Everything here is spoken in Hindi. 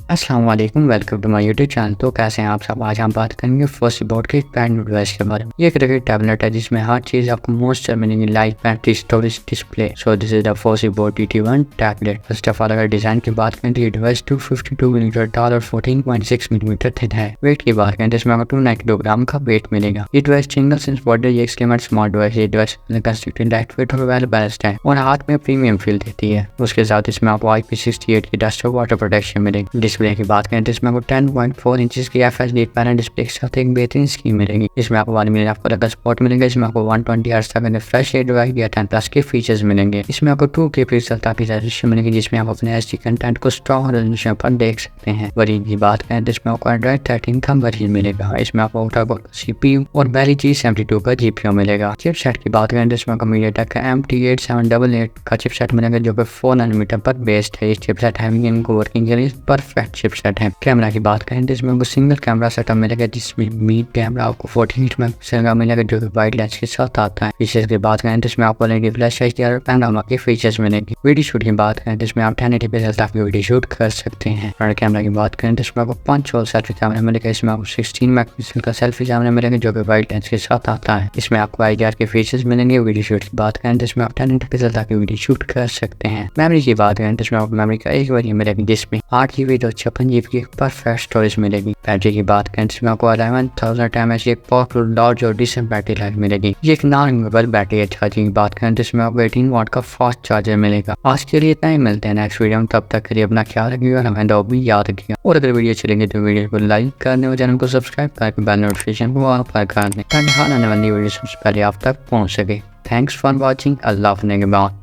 अस्सलाम वालेकुम, welcome to my YouTube channel. तो कैसे हैं आप सब। आज हम बात करेंगे फोसिबॉट के एक ब्रांड डिवाइस के बारे में। ये एक तरह की टैबलेट है जिसमें हर चीज़ आपको मोस्ट मिलेंगी, light, battery, storage, display. So this is the Fossibot DT1 tablet. First of all अगर डिजाइन की बात करें तो ये डिवाइस 252 मिलीमीटर टॉल और 14.6 मिलीमीटर थिन है। वेट की बात करें तो इसमें आपको 290 किलोग्राम का वेट मिलेगा। ये डिवाइस सिंगल सिंस बॉडी, ये स्लिम एंड स्मॉल डिवाइस। ये डिवाइस कंस्ट्रक्टेड लाइट वेट और वेल बैलेंस्ड है और हाथ में प्रीमियम फील देती है। उसके साथ इसमें आपको IP68 की डस्ट और वाटर प्रोटेक्शन मिलेगी। डिस्प्ले की बात करें तो इसमें आपको 10.4 इंचेस की FHD पैनल डिस्प्ले के साथ एक बेहतरीन स्क्रीन मिलेगी। इसमें आपको वाली मिलेगा, आपको रगर स्पॉट मिलेगा। इसमें आपको 120 हर्ट्ज तक रिफ्रेश रेट या 10+ के फीचर्स मिलेंगे। इसमें आपको 2K पिक्सल तक की रेजोल्यूशन मिलेगी जिसमें आप अपने HD कंटेंट को स्ट्रॉन्ग रेजोल्यूशन पर देख सकते हैं। वेरिएंट की बात करें तो इसमें आपको Android 13 का वेरिएंट मिलेगा। इसमें आपको octa-core CPU और Belly G72 का GPU मिलेगा। चिपसेट की बात करें तो इसमें आपको MediaTek का MT8788 का चिपसेट मिलेगा जो कि 4 नैनोमीटर पर बेस्ड है। इस चिपसेट हैविंग इनको वर्किंग के लिए परफेक्ट चिपसेट है। कैमरा की बात करें तो इसमें आपको सिंगल कैमरा सेटअप मिलेगा जिसमें मीड कैमरा आपको 48 मेगापिक्सल का मिलेगा जो कि वाइड लेंस के साथ आता है। फीचर्स की बात करें तो इसमें आपको LED फ्लैश HDR और पैनोरामा के फीचर्स मिलेंगे। वीडियो शूट की बात करें तो इसमें आप 1080p तक वीडियो शूट कर सकते हैं। फ्रंट कैमरा की बात करें तो इसमें आपको 5 होल सेल्फी कैमरा मिलेगा। इसमें आपको 16 मेगापिक्सल का सेल्फी कैमरा मिलेगा जो कि वाइड लेंस के साथ आता है। इसमें आपको IDR के फीचर्स मिलेंगे। वीडियो शूट की बात करें तो इसमें आप 1080p तक वीडियो शूट कर सकते हैं। मेमोरी की बात करें तो इसमें आपको मेमोरी का एक वेरिएंट मिलेगा जिसमें 8GB और 56GB की परफेक्ट स्टोरेज मिलेगी। बैटरी की बात करें तो इसमें आपको 11000 mAh एक पावरफुल लार्ज और डिसेंट बैटरी लाइफ मिलेगी। ये एक नॉन रिमूवेबल बैटरी है। चार्जिंग की बात करें तो इसमें आपको 18 वाट का फास्ट चार्जर मिलेगा। आज के लिए इतना ही, मिलते हैं नेक्स्ट वीडियो में। तब तक के लिए अपना ख्याल रखिएगा, हमें दो भी याद रखिएगा। और अगर वीडियो चलेंगे तो वीडियो को लाइक करने और चैनल को सब्सक्राइब करके बेल नोटिफिकेशन को ऑन पर कर दें ताकि आने वाली वीडियो सबसे पहले आप तक पहुंच सके। Thanks for watching. अल्लाह हाफ़िज़।